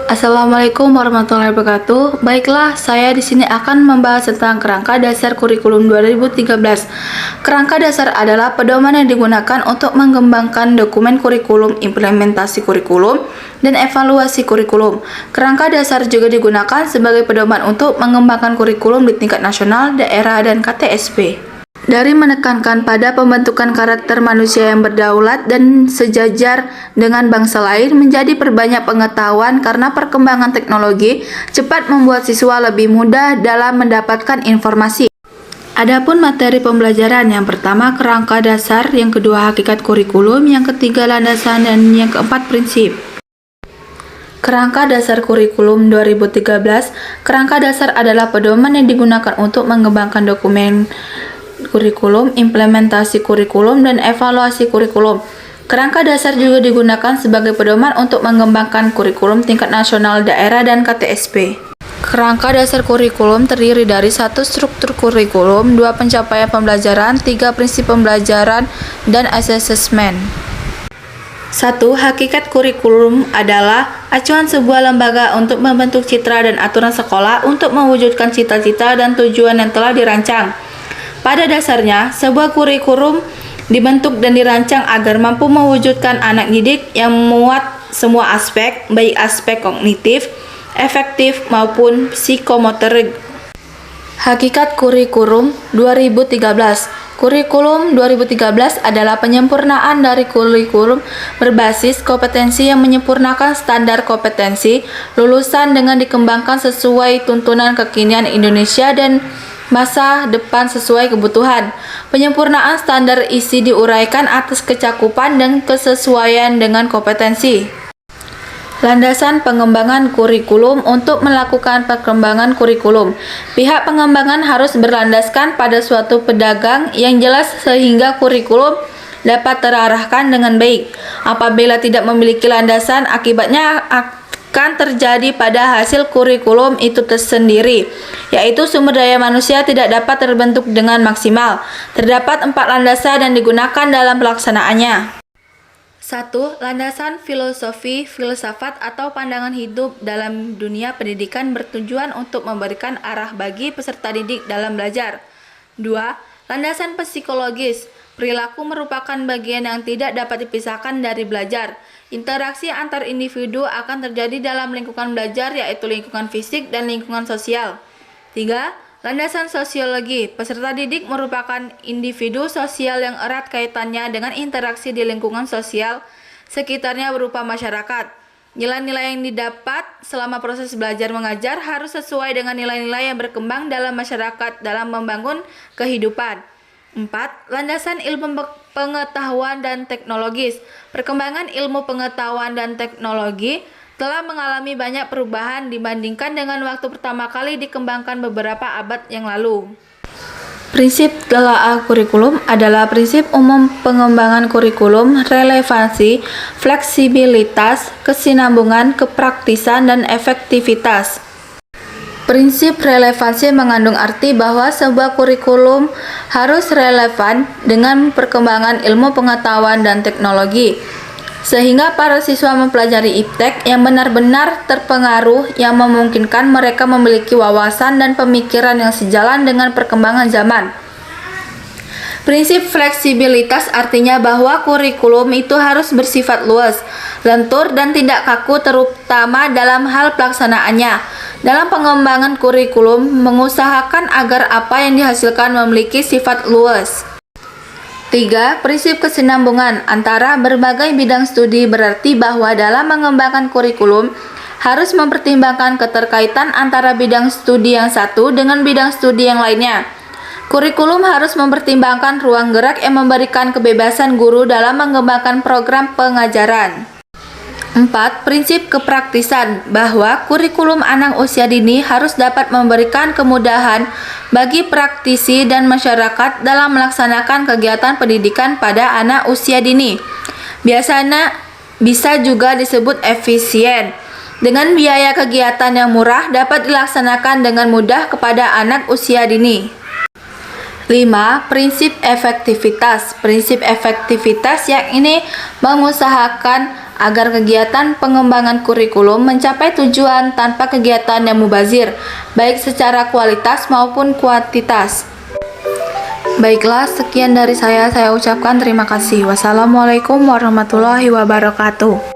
Assalamualaikum warahmatullahi wabarakatuh. Baiklah, saya di sini akan membahas tentang kerangka dasar kurikulum 2013. Kerangka dasar adalah pedoman yang digunakan untuk mengembangkan dokumen kurikulum, implementasi kurikulum, dan evaluasi kurikulum. Kerangka dasar juga digunakan sebagai pedoman untuk mengembangkan kurikulum di tingkat nasional, daerah, dan KTSP. Dari menekankan pada pembentukan karakter manusia yang berdaulat dan sejajar dengan bangsa lain, menjadi perbanyak pengetahuan karena perkembangan teknologi cepat membuat siswa lebih mudah dalam mendapatkan informasi. Adapun materi pembelajaran, yang pertama kerangka dasar, yang kedua hakikat kurikulum, yang ketiga landasan, dan yang keempat prinsip. Kerangka dasar kurikulum 2013. Kerangka dasar adalah pedoman yang digunakan untuk mengembangkan dokumen kurikulum, implementasi kurikulum, dan evaluasi kurikulum. Kerangka dasar juga digunakan sebagai pedoman untuk mengembangkan kurikulum tingkat nasional, daerah, dan KTSP. Kerangka dasar kurikulum terdiri dari 1. Struktur kurikulum, 2. Pencapaian pembelajaran, 3. Prinsip pembelajaran, dan asesmen. 1. Hakikat kurikulum adalah acuan sebuah lembaga untuk membentuk citra dan aturan sekolah untuk mewujudkan cita-cita dan tujuan yang telah dirancang. Pada dasarnya, sebuah kurikulum dibentuk dan dirancang agar mampu mewujudkan anak didik yang memuat semua aspek, baik aspek kognitif, efektif, maupun psikomotorik. Hakikat kurikulum 2013. Kurikulum 2013 adalah penyempurnaan dari kurikulum berbasis kompetensi yang menyempurnakan standar kompetensi lulusan dengan dikembangkan sesuai tuntunan kekinian Indonesia dan masa depan sesuai kebutuhan. Penyempurnaan standar isi diuraikan atas kecakupan dan kesesuaian dengan kompetensi. Landasan pengembangan kurikulum. Untuk melakukan pengembangan kurikulum, pihak pengembangan harus berlandaskan pada suatu pedoman yang jelas sehingga kurikulum dapat terarahkan dengan baik. Apabila tidak memiliki landasan, akibatnya akan terjadi pada hasil kurikulum itu tersendiri, yaitu sumber daya manusia tidak dapat terbentuk dengan maksimal. Terdapat 4 landasan yang digunakan dalam pelaksanaannya. 1. Landasan filosofi filsafat atau pandangan hidup dalam dunia pendidikan bertujuan untuk memberikan arah bagi peserta didik dalam belajar. 2. Landasan psikologis. Perilaku merupakan bagian yang tidak dapat dipisahkan dari belajar. Interaksi antar individu akan terjadi dalam lingkungan belajar, yaitu lingkungan fisik dan lingkungan sosial. 3. Landasan sosiologi. Peserta didik merupakan individu sosial yang erat kaitannya dengan interaksi di lingkungan sosial sekitarnya berupa masyarakat. Nilai-nilai yang didapat selama proses belajar mengajar harus sesuai dengan nilai-nilai yang berkembang dalam masyarakat dalam membangun kehidupan. 4. Landasan ilmu pengetahuan dan teknologis. Perkembangan ilmu pengetahuan dan teknologi telah mengalami banyak perubahan dibandingkan dengan waktu pertama kali dikembangkan beberapa abad yang lalu. Prinsip telaah kurikulum adalah prinsip umum pengembangan kurikulum, relevansi, fleksibilitas, kesinambungan, kepraktisan, dan efektivitas. Prinsip relevansi mengandung arti bahwa sebuah kurikulum harus relevan dengan perkembangan ilmu pengetahuan dan teknologi, sehingga para siswa mempelajari iptek yang benar-benar terpengaruh, yang memungkinkan mereka memiliki wawasan dan pemikiran yang sejalan dengan perkembangan zaman. Prinsip fleksibilitas artinya bahwa kurikulum itu harus bersifat luas, lentur, dan tidak kaku, terutama dalam hal pelaksanaannya. Dalam pengembangan kurikulum, mengusahakan agar apa yang dihasilkan memiliki sifat luas. 3. Prinsip kesinambungan antara berbagai bidang studi berarti bahwa dalam mengembangkan kurikulum harus mempertimbangkan keterkaitan antara bidang studi yang satu dengan bidang studi yang lainnya. Kurikulum harus mempertimbangkan ruang gerak yang memberikan kebebasan guru dalam mengembangkan program pengajaran. 4. Prinsip kepraktisan bahwa kurikulum anak usia dini harus dapat memberikan kemudahan bagi praktisi dan masyarakat dalam melaksanakan kegiatan pendidikan pada anak usia dini. Biasanya bisa juga disebut efisien. Dengan biaya kegiatan yang murah dapat dilaksanakan dengan mudah kepada anak usia dini. 5. Prinsip efektivitas. Prinsip efektivitas yang ini mengusahakan agar kegiatan pengembangan kurikulum mencapai tujuan tanpa kegiatan yang mubazir, baik secara kualitas maupun kuantitas. Baiklah, sekian dari saya ucapkan terima kasih. Wassalamualaikum warahmatullahi wabarakatuh.